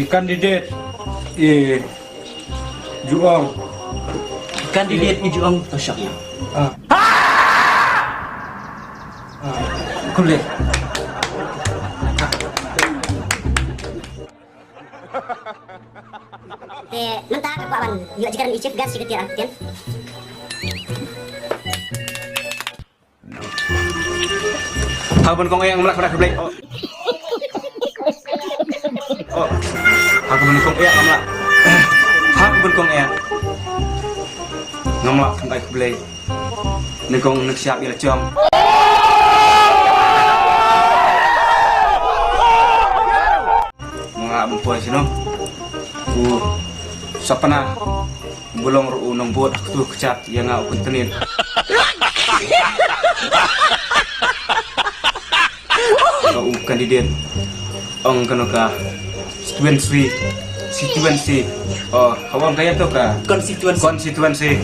kandidat Juang. Kandidat Juang Tosyak. Kulit. Mentah ke Pak Wan, yuk jikaran icip gas sikit ya, Tian. Habon kong yang melak melak belai. Oh, aku benkong ya ngamlak. Aku benkong ya. Ngamlak sampai belai. Nekong nek siap ya jom. Mga bumpuan sino. Sapana bulong unong buat aku tuh kecat yang aku kentenin. Kau kandidat ong kano ka constituency. Oh, kawan kaya to ka Konstituensi. constituency